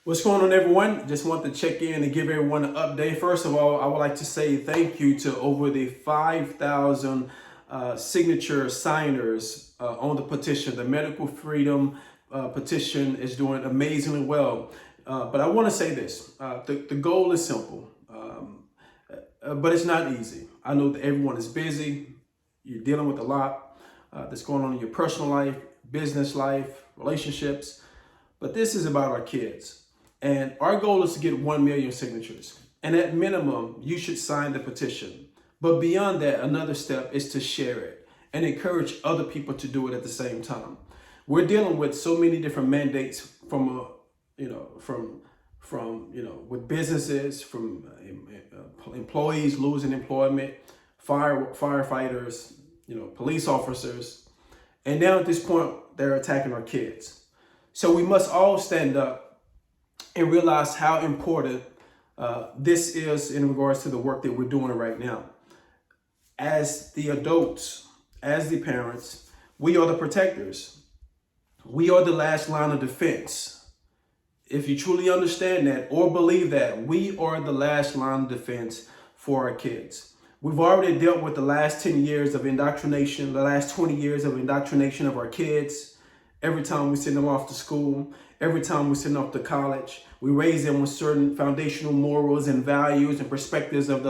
What's going on, everyone? Just want to check in and give everyone an update. First of all, I would like to say thank you to over the 5,000 signature signers on the petition. The medical freedom petition is doing amazingly well. But I want to say this. The goal is simple, but it's not easy. I know that everyone is busy. You're dealing with a lot that's going on in your personal life, business life, relationships. But this is about our kids. And our goal is to get 1 million signatures. And at minimum, you should sign the petition. But beyond that, another step is to share it and encourage other people to do it at the same time. We're dealing with so many different mandates from with businesses, from employees losing employment, firefighters, police officers. And now at this point, they're attacking our kids. So we must all stand up and realize how important this is in regards to the work that we're doing right now. As the adults, as the parents, we are the protectors. We are the last line of defense. If you truly understand that or believe that, we are the last line of defense for our kids. We've already dealt with the last 10 years of indoctrination, the last 20 years of indoctrination of our kids. Every time we send them off to school, every time we send them off to college, we raise them with certain foundational morals and values and perspectives of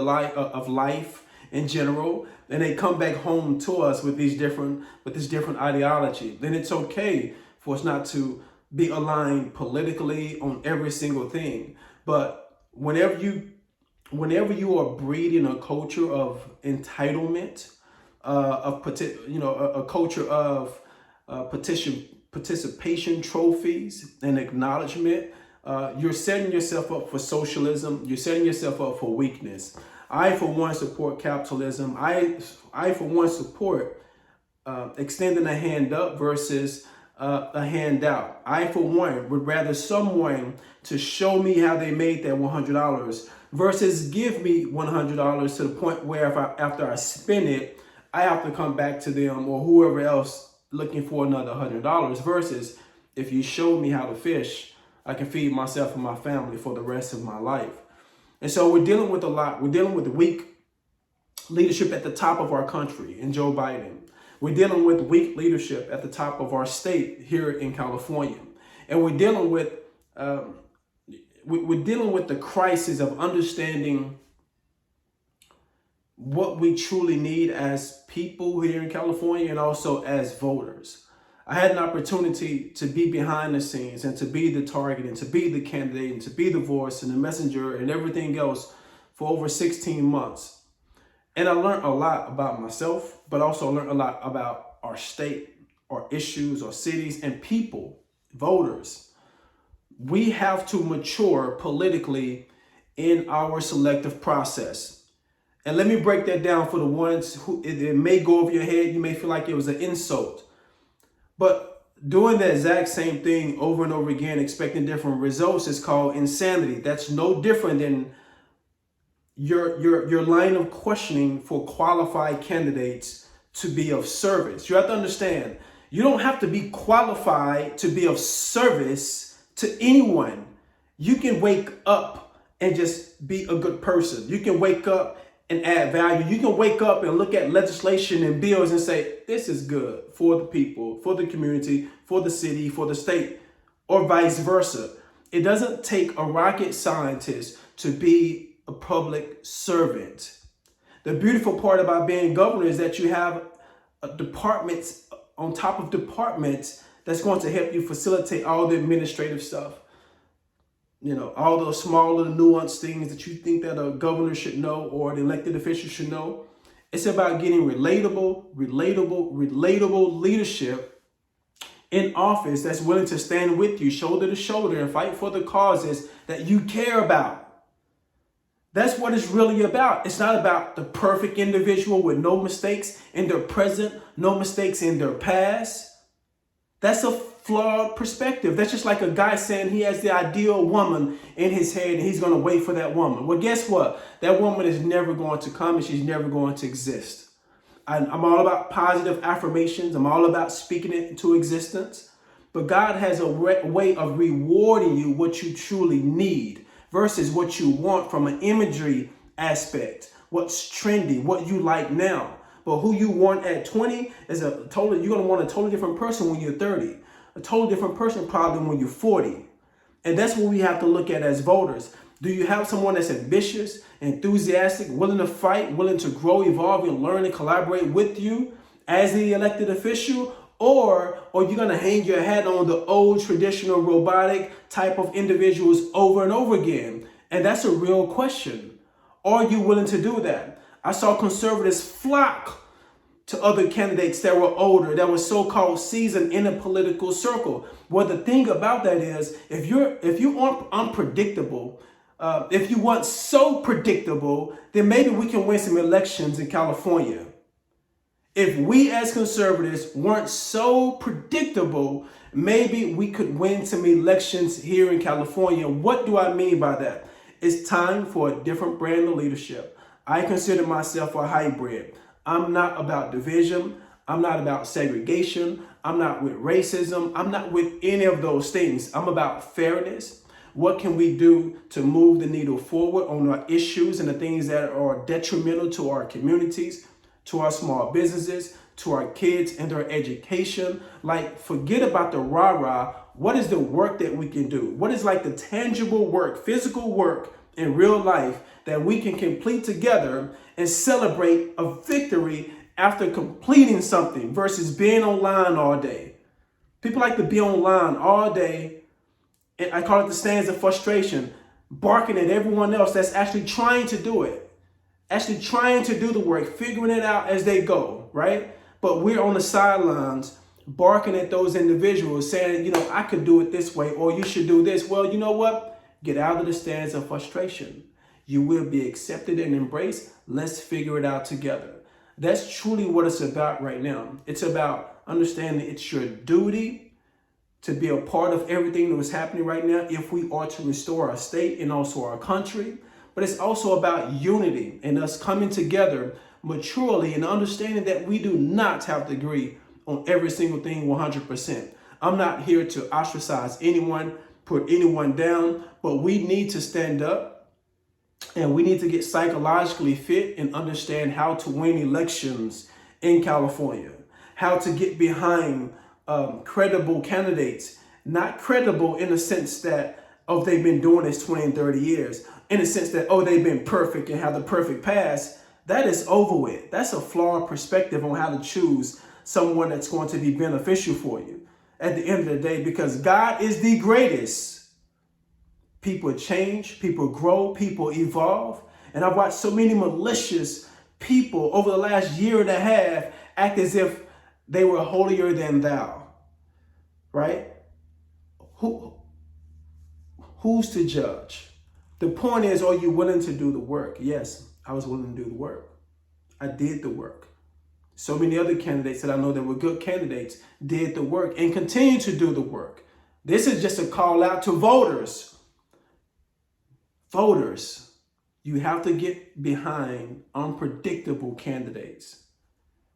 life in general. And they come back home to us with this different ideology. Then it's okay for us not to be aligned politically on every single thing. But whenever you are breeding a culture of entitlement, a culture of participation trophies and acknowledgement, you're setting yourself up for socialism. You're setting yourself up for weakness. I, for one, support capitalism. I for one, support extending a hand up versus a handout. I, for one, would rather someone to show me how they made that $100 versus give me $100 to the point where after I spend it, I have to come back to them or whoever else looking for another $100 versus if you show me how to fish, I can feed myself and my family for the rest of my life. And so we're dealing with a lot. We're dealing with weak leadership at the top of our country in Joe Biden. We're dealing with weak leadership at the top of our state here in California. And we're dealing with the crisis of understanding what we truly need as people here in California and also as voters. I had an opportunity to be behind the scenes and to be the target and to be the candidate and to be the voice and the messenger and everything else for over 16 months. And I learned a lot about myself, but also learned a lot about our state, our issues, our cities, and people, voters. We have to mature politically in our selective process. And let me break that down for the ones who it may go over your head. You may feel like it was an insult. But doing the exact same thing over and over again, expecting different results, is called insanity. That's no different than your line of questioning for qualified candidates to be of service. You have to understand, you don't have to be qualified to be of service to anyone. You can wake up and just be a good person. You can wake up and add value. You can wake up and look at legislation and bills and say, this is good for the people, for the community, for the city, for the state, or vice versa. It doesn't take a rocket scientist to be a public servant. The beautiful part about being governor is that you have departments on top of departments that's going to help you facilitate all the administrative stuff. All those small little nuanced things that you think that a governor should know or an elected official should know. It's about getting relatable leadership in office that's willing to stand with you shoulder to shoulder and fight for the causes that you care about. That's what it's really about. It's not about the perfect individual with no mistakes in their present, no mistakes in their past. That's a flawed perspective. That's just like a guy saying he has the ideal woman in his head and he's going to wait for that woman. Well, guess what? That woman is never going to come and she's never going to exist. I'm all about positive affirmations. I'm all about speaking it into existence. But God has a way of rewarding you what you truly need versus what you want from an imagery aspect, what's trendy, what you like now. But who you want at 20 is you're going to want a totally different person when you're 30, a totally different person probably when you're 40. And that's what we have to look at as voters. Do you have someone that's ambitious, enthusiastic, willing to fight, willing to grow, evolve, and learn and collaborate with you as the elected official? Or are you going to hang your hat on the old traditional robotic type of individuals over and over again? And that's a real question. Are you willing to do that? I saw conservatives flock to other candidates that were older, that were so-called seasoned in a political circle. Well, the thing about that is, if you aren't unpredictable, if you weren't so predictable, then maybe we can win some elections in California. If we as conservatives weren't so predictable, maybe we could win some elections here in California. What do I mean by that? It's time for a different brand of leadership. I consider myself a hybrid. I'm not about division. I'm not about segregation. I'm not with racism. I'm not with any of those things. I'm about fairness. What can we do to move the needle forward on our issues and the things that are detrimental to our communities, to our small businesses, to our kids and their education? Like, forget about the rah-rah. What is the work that we can do? What is like the tangible work, physical work in real life that we can complete together and celebrate a victory after completing something versus being online all day? People like to be online all day, and I call it the stands of frustration, barking at everyone else that's actually trying to do it, actually trying to do the work, figuring it out as they go, right? But we're on the sidelines barking at those individuals saying, I could do it this way, or you should do this. Well, you know what? Get out of the stands of frustration. You will be accepted and embraced. Let's figure it out together. That's truly what it's about right now. It's about understanding it's your duty to be a part of everything that is happening right now if we are to restore our state and also our country. But it's also about unity and us coming together maturely and understanding that we do not have to agree on every single thing 100%. I'm not here to ostracize anyone, put anyone down, but we need to stand up and we need to get psychologically fit and understand how to win elections in California, how to get behind credible candidates, not credible in the sense that, they've been doing this 20 and 30 years, in the sense that, they've been perfect and have the perfect past. That is over with. That's a flawed perspective on how to choose someone that's going to be beneficial for you at the end of the day, because God is the greatest. People change, people grow, people evolve. And I've watched so many malicious people over the last year and a half act as if they were holier than thou, right? Who's to judge? The point is, are you willing to do the work? Yes, I was willing to do the work. I did the work. So many other candidates that I know that were good candidates did the work and continue to do the work. This is just a call out to voters. Voters, you have to get behind unpredictable candidates.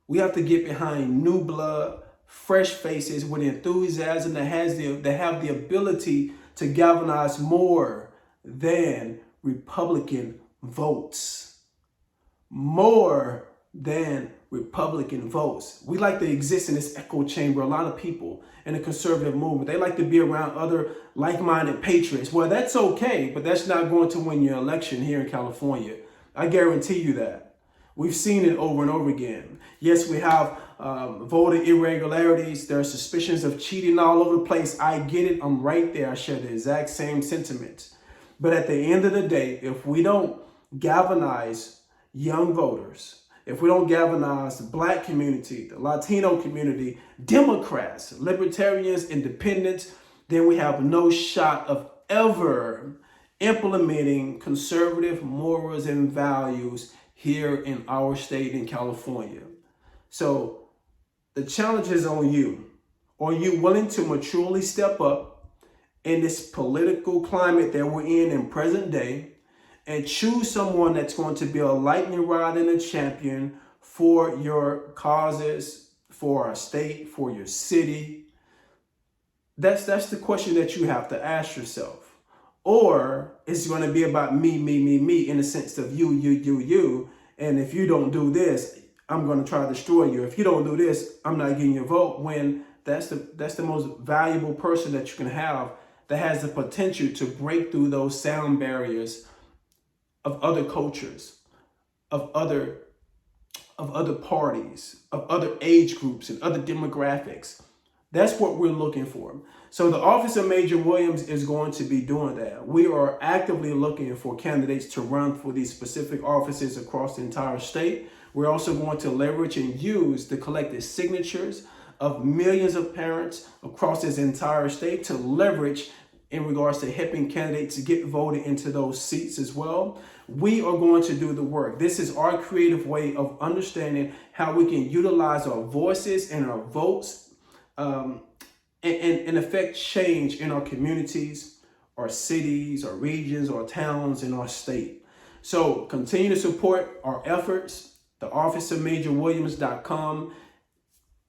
We have to get behind new blood, fresh faces with enthusiasm that have the ability to galvanize more than Republican votes. More than Republican votes. We like to exist in this echo chamber. A lot of people in the conservative movement, they like to be around other like-minded patriots. Well, that's okay, but that's not going to win your election here in California. I guarantee you that. We've seen it over and over again. Yes, we have voter irregularities. There are suspicions of cheating all over the place. I get it. I'm right there. I share the exact same sentiments. But at the end of the day, if we don't galvanize young voters, if we don't galvanize the Black community, the Latino community, Democrats, libertarians, independents, then we have no shot of ever implementing conservative morals and values here in our state in California. So the challenge is on you. Are you willing to maturely step up in this political climate that we're in present day and choose someone that's going to be a lightning rod and a champion for your causes, for our state, for your city? That's the question that you have to ask yourself. Or it's going to be about me in the sense of you. And if you don't do this, I'm going to try to destroy you. If you don't do this, I'm not getting your vote. When that's the most valuable person that you can have, that has the potential to break through those sound barriers of other cultures, of other parties, of other age groups and other demographics. That's what we're looking for. So the Office of Major Williams is going to be doing that. We are actively looking for candidates to run for these specific offices across the entire state. We're also going to leverage and use the collective signatures of millions of parents across this entire state to leverage in regards to helping candidates get voted into those seats as well. We are going to do the work. This is our creative way of understanding how we can utilize our voices and our votes and affect change in our communities, our cities, our regions, our towns, and our state. So continue to support our efforts. The officeofmajorwilliams.com.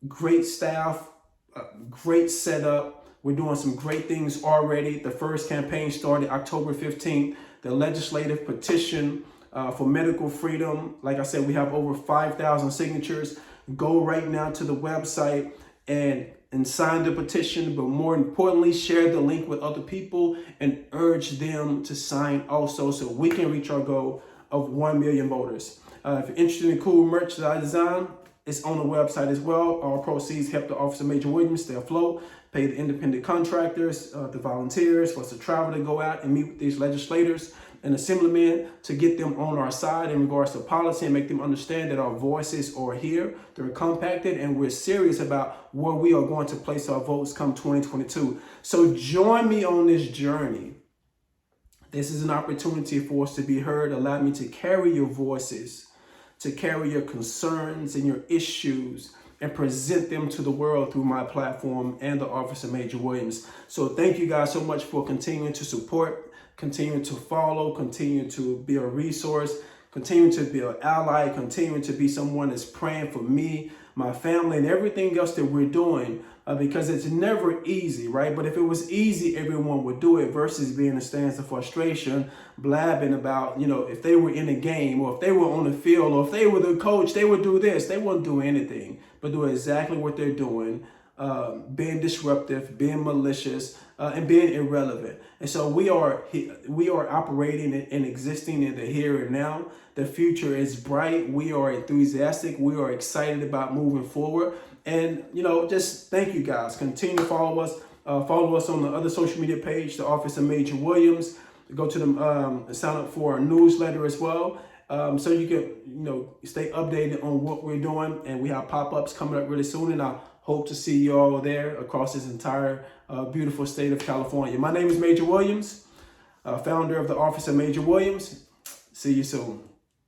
Great staff, great setup. We're doing some great things already. The first campaign started October 15th. The legislative petition for medical freedom. Like I said, we have over 5,000 signatures. Go right now to the website and sign the petition, but more importantly, share the link with other people and urge them to sign also so we can reach our goal of 1 million voters. If you're interested in cool merch that I design, it's on the website as well. All proceeds help the Office of Major Williams stay afloat, pay the independent contractors, the volunteers, for us to travel to go out and meet with these legislators and assemblymen to get them on our side in regards to policy and make them understand that our voices are here. They're compacted and we're serious about where we are going to place our votes come 2022. So join me on this journey. This is an opportunity for us to be heard. Allow me to carry your voices, to carry your concerns and your issues and present them to the world through my platform and the Office of Major Williams. So thank you guys so much for continuing to support, continue to follow, continue to be a resource, continue to be an ally, continue to be someone that's praying for me, my family, and everything else that we're doing, because it's never easy, right? But if it was easy, everyone would do it versus being in a stance of frustration, blabbing about, if they were in a game or if they were on the field or if they were the coach, they would do this. They wouldn't do anything, but do exactly what they're doing, being disruptive, being malicious, and being irrelevant. And so we are operating and existing in the here and now. The future is bright. We are enthusiastic. We are excited about moving forward. And, just thank you guys. Continue to follow us. Follow us on the other social media page, the Office of Major Williams. Go to them, sign up for our newsletter as well. So you can, stay updated on what we're doing. And we have pop-ups coming up really soon. And I hope to see you all there across this entire beautiful state of California. My name is Major Williams, founder of the Office of Major Williams. See you soon.